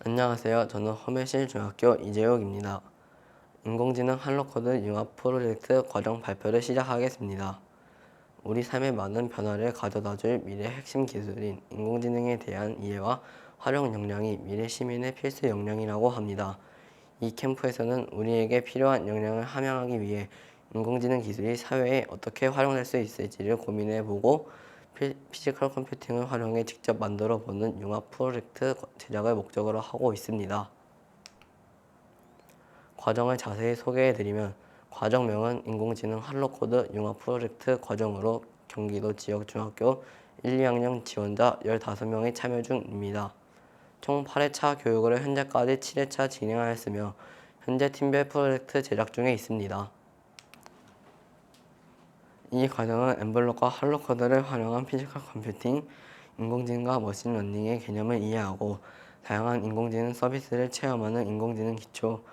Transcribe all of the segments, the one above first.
안녕하세요. 저는 허멜실중학교 이재욱입니다. 인공지능 할로코드 융합 프로젝트 과정 발표를 시작하겠습니다. 우리 삶에 많은 변화를 가져다줄 미래 핵심 기술인 인공지능에 대한 이해와 활용 역량이 미래 시민의 필수 역량이라고 합니다. 이 캠프에서는 우리에게 필요한 역량을 함양하기 위해 인공지능 기술이 사회에 어떻게 활용될 수 있을지를 고민해보고 피지컬 컴퓨팅을 활용해 직접 만들어보는 융합 프로젝트 제작을 목적으로 하고 있습니다. 과정을 자세히 소개해드리면 과정명은 인공지능 할로코드 융합 프로젝트 과정으로 경기도 지역 중학교 1, 2학년 지원자 15명이 참여 중입니다. 총 8회차 교육을 현재까지 7회차 진행하였으며 현재 팀별 프로젝트 제작 중에 있습니다. 이 과정은 엠블록과 할로코드를 활용한 피지컬 컴퓨팅, 인공지능과 머신러닝의 개념을 이해하고 다양한 인공지능 서비스를 체험하는 인공지능 기초,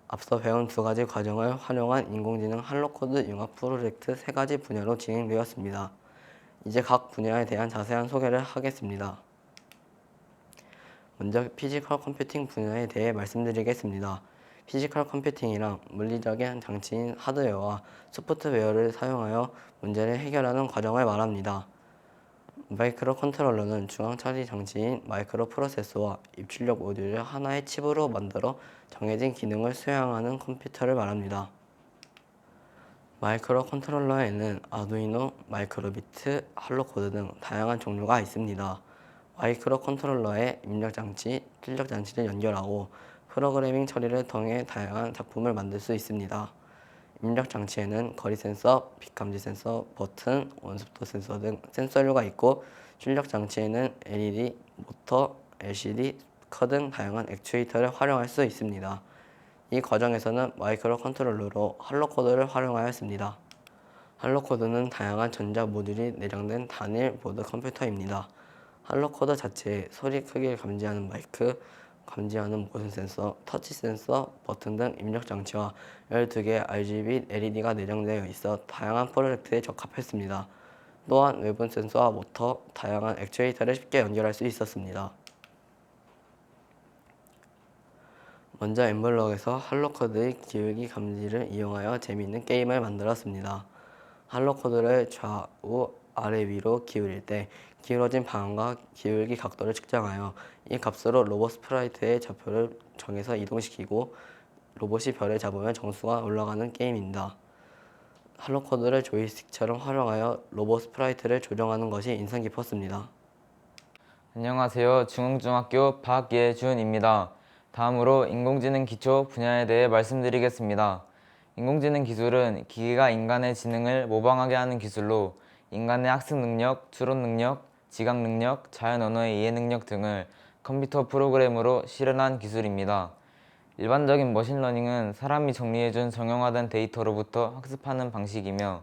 앞서 배운 두 가지 과정을 활용한 인공지능 할로코드 융합 프로젝트 세 가지 분야로 진행되었습니다. 이제 각 분야에 대한 자세한 소개를 하겠습니다. 먼저 피지컬 컴퓨팅 분야에 대해 말씀드리겠습니다. 피지컬 컴퓨팅이란 물리적인 장치인 하드웨어와 소프트웨어를 사용하여 문제를 해결하는 과정을 말합니다. 마이크로 컨트롤러는 중앙 처리 장치인 마이크로 프로세서와 입출력 모듈을 하나의 칩으로 만들어 정해진 기능을 수행하는 컴퓨터를 말합니다. 마이크로 컨트롤러에는 아두이노, 마이크로비트, 할로코드 등 다양한 종류가 있습니다. 마이크로 컨트롤러에 입력 장치, 출력 장치를 연결하고 프로그래밍 처리를 통해 다양한 작품을 만들 수 있습니다. 입력 장치에는 거리 센서, 빛 감지 센서, 버튼, 원속도 센서 등 센서류가 있고 출력 장치에는 LED, 모터, LCD, 스피커 등 다양한 액추에이터를 활용할 수 있습니다. 이 과정에서는 마이크로 컨트롤러로 할로코드를 활용하였습니다. 할로코드는 다양한 전자 모듈이 내장된 단일 보드 컴퓨터입니다. 할로코드 자체에 소리 크기를 감지하는 마이크, 감지하는 모션 센서, 터치 센서, 버튼 등 입력 장치와 12개의 RGB LED가 내장되어 있어 다양한 프로젝트에 적합했습니다. 또한 외부 센서와 모터, 다양한 액추에이터를 쉽게 연결할 수 있었습니다. 먼저 엠블럭에서 할로코드의 기울기 감지를 이용하여 재미있는 게임을 만들었습니다. 할로코드를 좌우 아래 위로 기울일 때 기울어진 방향과 기울기 각도를 측정하여 이 값으로 로봇 스프라이트의 좌표를 정해서 이동시키고 로봇이 별을 잡으면 점수가 올라가는 게임입니다. 할로코드를 조이스틱처럼 활용하여 로봇 스프라이트를 조정하는 것이 인상 깊었습니다. 안녕하세요. 중흥중학교 박예준입니다. 다음으로 인공지능 기초 분야에 대해 말씀드리겠습니다. 인공지능 기술은 기계가 인간의 지능을 모방하게 하는 기술로 인간의 학습 능력, 추론 능력, 지각 능력, 자연 언어의 이해 능력 등을 컴퓨터 프로그램으로 실현한 기술입니다. 일반적인 머신러닝은 사람이 정리해준 정형화된 데이터로부터 학습하는 방식이며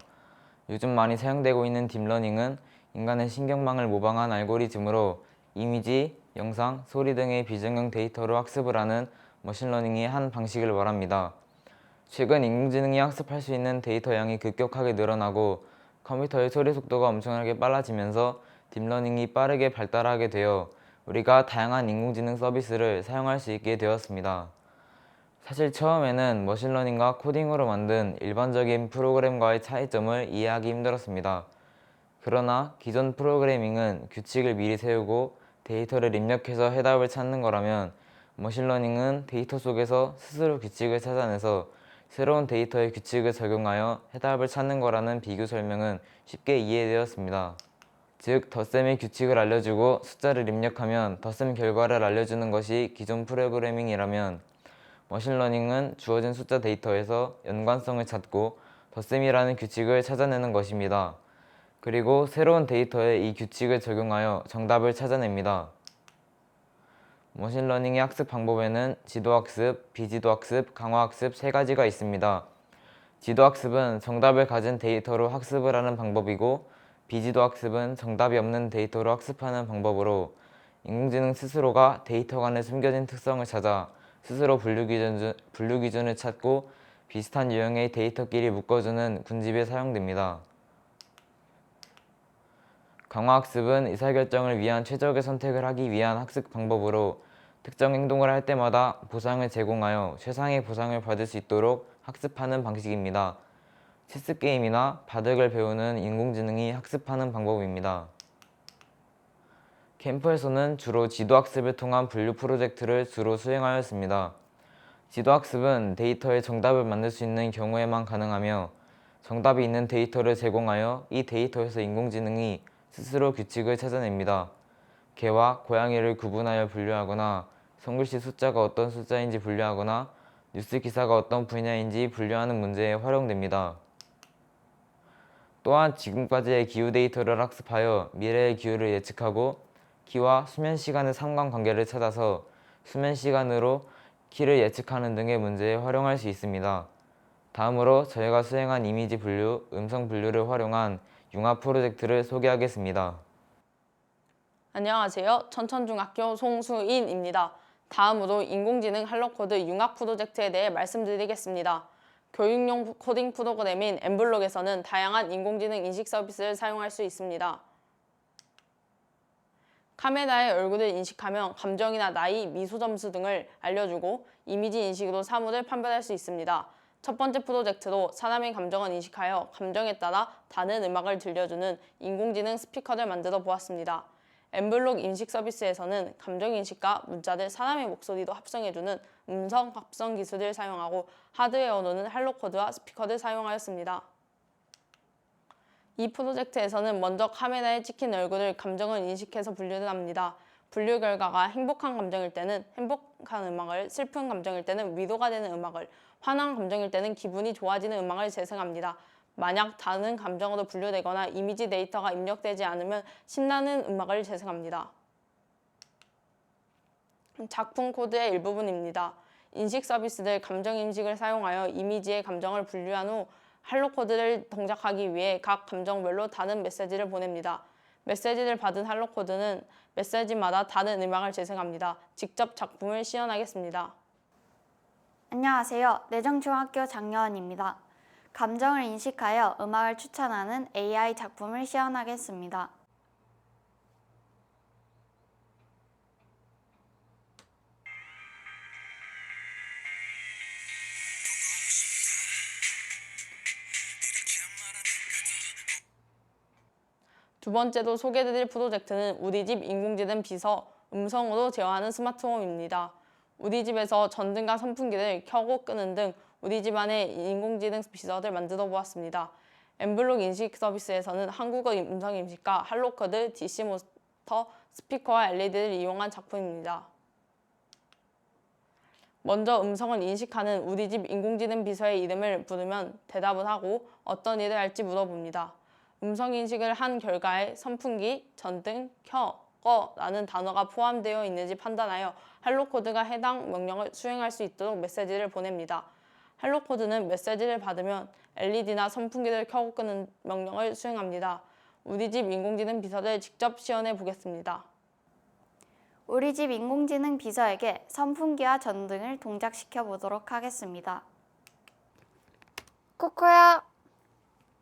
요즘 많이 사용되고 있는 딥러닝은 인간의 신경망을 모방한 알고리즘으로 이미지, 영상, 소리 등의 비정형 데이터로 학습을 하는 머신러닝의 한 방식을 말합니다. 최근 인공지능이 학습할 수 있는 데이터 양이 급격하게 늘어나고 컴퓨터의 처리 속도가 엄청나게 빨라지면서 딥러닝이 빠르게 발달하게 되어 우리가 다양한 인공지능 서비스를 사용할 수 있게 되었습니다. 사실 처음에는 머신러닝과 코딩으로 만든 일반적인 프로그램과의 차이점을 이해하기 힘들었습니다. 그러나 기존 프로그래밍은 규칙을 미리 세우고 데이터를 입력해서 해답을 찾는 거라면 머신러닝은 데이터 속에서 스스로 규칙을 찾아내서 새로운 데이터의 규칙을 적용하여 해답을 찾는 거라는 비교 설명은 쉽게 이해되었습니다. 즉, 덧셈의 규칙을 알려주고 숫자를 입력하면 덧셈 결과를 알려주는 것이 기존 프로그래밍이라면 머신러닝은 주어진 숫자 데이터에서 연관성을 찾고 덧셈이라는 규칙을 찾아내는 것입니다. 그리고 새로운 데이터에 이 규칙을 적용하여 정답을 찾아냅니다. 머신러닝의 학습 방법에는 지도학습, 비지도학습, 강화학습 세 가지가 있습니다. 지도학습은 정답을 가진 데이터로 학습을 하는 방법이고 비지도학습은 정답이 없는 데이터로 학습하는 방법으로 인공지능 스스로가 데이터 간에 숨겨진 특성을 찾아 스스로 분류 기준을 찾고 비슷한 유형의 데이터끼리 묶어주는 군집에 사용됩니다. 강화학습은 의사결정을 위한 최적의 선택을 하기 위한 학습 방법으로 특정 행동을 할 때마다 보상을 제공하여 최상의 보상을 받을 수 있도록 학습하는 방식입니다. 체스 게임이나 바둑을 배우는 인공지능이 학습하는 방법입니다. 캠프에서는 주로 지도학습을 통한 분류 프로젝트를 주로 수행하였습니다. 지도학습은 데이터에 정답을 만들 수 있는 경우에만 가능하며 정답이 있는 데이터를 제공하여 이 데이터에서 인공지능이 스스로 규칙을 찾아냅니다. 개와 고양이를 구분하여 분류하거나 손글씨 숫자가 어떤 숫자인지 분류하거나 뉴스 기사가 어떤 분야인지 분류하는 문제에 활용됩니다. 또한 지금까지의 기후 데이터를 학습하여 미래의 기후를 예측하고 키와 수면 시간의 상관관계를 찾아서 수면 시간으로 키를 예측하는 등의 문제에 활용할 수 있습니다. 다음으로 저희가 수행한 이미지 분류, 음성 분류를 활용한 융합 프로젝트를 소개하겠습니다. 안녕하세요. 천천중학교 송수인입니다. 다음으로 인공지능 할로코드 융합 프로젝트에 대해 말씀드리겠습니다. 교육용 코딩 프로그램인 엠블록에서는 다양한 인공지능 인식 서비스를 사용할 수 있습니다. 카메라의 얼굴을 인식하면 감정이나 나이, 미소 점수 등을 알려주고 이미지 인식으로 사물을 판별할 수 있습니다. 첫 번째 프로젝트로 사람의 감정을 인식하여 감정에 따라 다른 음악을 들려주는 인공지능 스피커를 만들어 보았습니다. 엠블록 인식 서비스에서는 감정 인식과 문자를 사람의 목소리로 합성해주는 음성 합성 기술을 사용하고 하드웨어로는 할로코드와 스피커를 사용하였습니다. 이 프로젝트에서는 먼저 카메라에 찍힌 얼굴을 감정을 인식해서 분류를 합니다. 분류 결과가 행복한 감정일 때는 행복한 음악을, 슬픈 감정일 때는 위로가 되는 음악을, 화난 감정일 때는 기분이 좋아지는 음악을 재생합니다. 만약 다른 감정으로 분류되거나 이미지 데이터가 입력되지 않으면 신나는 음악을 재생합니다. 작품 코드의 일부분입니다. 인식 서비스들 감정 인식을 사용하여 이미지의 감정을 분류한 후 할로코드를 동작하기 위해 각 감정별로 다른 메시지를 보냅니다. 메시지를 받은 할로코드는 메시지마다 다른 음악을 재생합니다. 직접 작품을 시연하겠습니다. 안녕하세요. 내정중학교 장여원입니다. 감정을 인식하여 음악을 추천하는 AI 작품을 시연하겠습니다. 두 번째로 소개해드릴 프로젝트는 우리 집 인공지능 비서 음성으로 제어하는 스마트홈입니다. 우리 집에서 전등과 선풍기를 켜고 끄는 등 우리 집안의 인공지능 비서를 만들어 보았습니다. 엠블록 인식 서비스에서는 한국어 음성 인식과 할로코드, DC 모니터, 스피커와 LED를 이용한 작품입니다. 먼저 음성을 인식하는 우리 집 인공지능 비서의 이름을 부르면 대답을 하고 어떤 일을 할지 물어봅니다. 음성 인식을 한 결과에 선풍기, 전등, 켜, 꺼 라는 단어가 포함되어 있는지 판단하여 할로코드가 해당 명령을 수행할 수 있도록 메시지를 보냅니다. 할로코드는 메시지를 받으면 LED나 선풍기를 켜고 끄는 명령을 수행합니다. 우리 집 인공지능 비서를 직접 시연해 보겠습니다. 우리 집 인공지능 비서에게 선풍기와 전등을 동작시켜 보도록 하겠습니다. 코코야,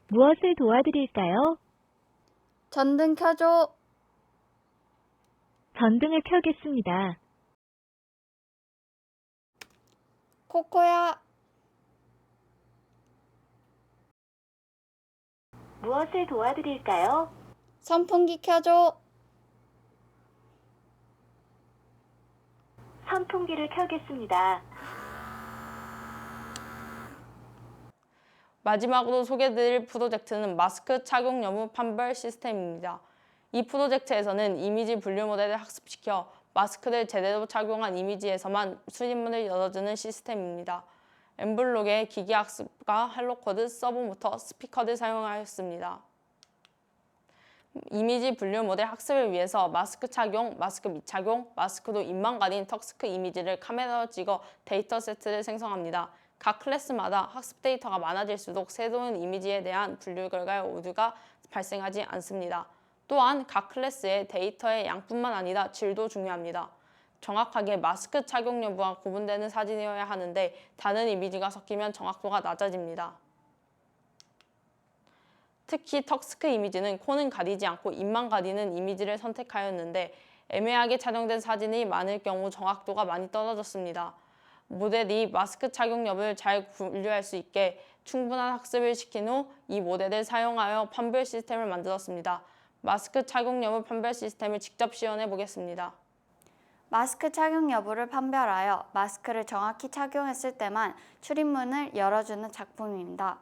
무엇을 도와드릴까요? 전등 켜줘. 전등을 켜겠습니다. 코코야, 무엇을 도와드릴까요? 선풍기 켜줘. 선풍기를 켜겠습니다. 마지막으로 소개해드릴 프로젝트는 마스크 착용 여부 판별 시스템입니다. 이 프로젝트에서는 이미지 분류 모델을 학습시켜 마스크를 제대로 착용한 이미지에서만 수입문을 열어주는 시스템입니다. 엠블록의 기기학습과 할로코드, 서브모터, 스피커를 사용하였습니다. 이미지 분류 모델 학습을 위해서 마스크 착용, 마스크 미착용, 마스크로 입만 가린 턱스크 이미지를 카메라로 찍어 데이터 세트를 생성합니다. 각 클래스마다 학습 데이터가 많아질수록 새로운 이미지에 대한 분류 결과에 오류가 발생하지 않습니다. 또한 각 클래스의 데이터의 양뿐만 아니라 질도 중요합니다. 정확하게 마스크 착용 여부와 구분되는 사진이어야 하는데 다른 이미지가 섞이면 정확도가 낮아집니다. 특히 턱스크 이미지는 코는 가리지 않고 입만 가리는 이미지를 선택하였는데 애매하게 촬영된 사진이 많을 경우 정확도가 많이 떨어졌습니다. 모델이 마스크 착용법을 잘 분류할 수 있게 충분한 학습을 시킨 후 이 모델을 사용하여 판별 시스템을 만들었습니다. 마스크 착용 여부 판별 시스템을 직접 시연해 보겠습니다. 마스크 착용 여부를 판별하여 마스크를 정확히 착용했을 때만 출입문을 열어주는 작품입니다.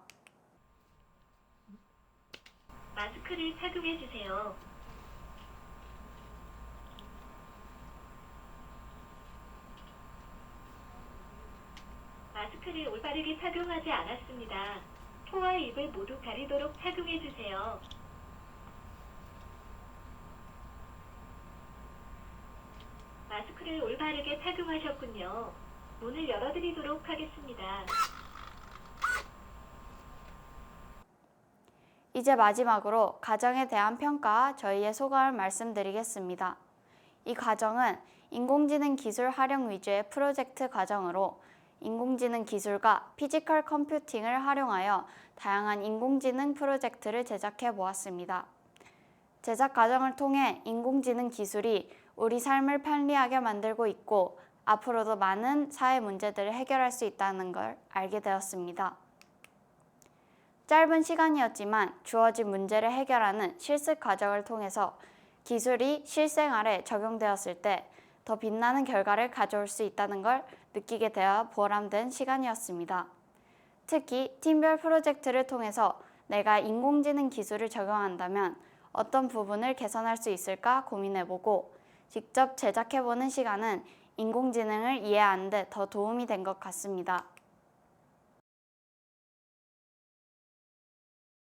마스크를 착용해 주세요. 마스크를 올바르게 착용하지 않았습니다. 코와 입을 모두 가리도록 착용해 주세요. 마스크를 올바르게 착용하셨군요. 문을 열어드리도록 하겠습니다. 이제 마지막으로 과정에 대한 평가와 저희의 소감을 말씀드리겠습니다. 이 과정은 인공지능 기술 활용 위주의 프로젝트 과정으로 인공지능 기술과 피지컬 컴퓨팅을 활용하여 다양한 인공지능 프로젝트를 제작해 보았습니다. 제작 과정을 통해 인공지능 기술이 우리 삶을 편리하게 만들고 있고 앞으로도 많은 사회 문제들을 해결할 수 있다는 걸 알게 되었습니다. 짧은 시간이었지만 주어진 문제를 해결하는 실습 과정을 통해서 기술이 실생활에 적용되었을 때 더 빛나는 결과를 가져올 수 있다는 걸 느끼게 되어 보람된 시간이었습니다. 특히 팀별 프로젝트를 통해서 내가 인공지능 기술을 적용한다면 어떤 부분을 개선할 수 있을까 고민해보고 직접 제작해보는 시간은 인공지능을 이해하는 데 더 도움이 된 것 같습니다.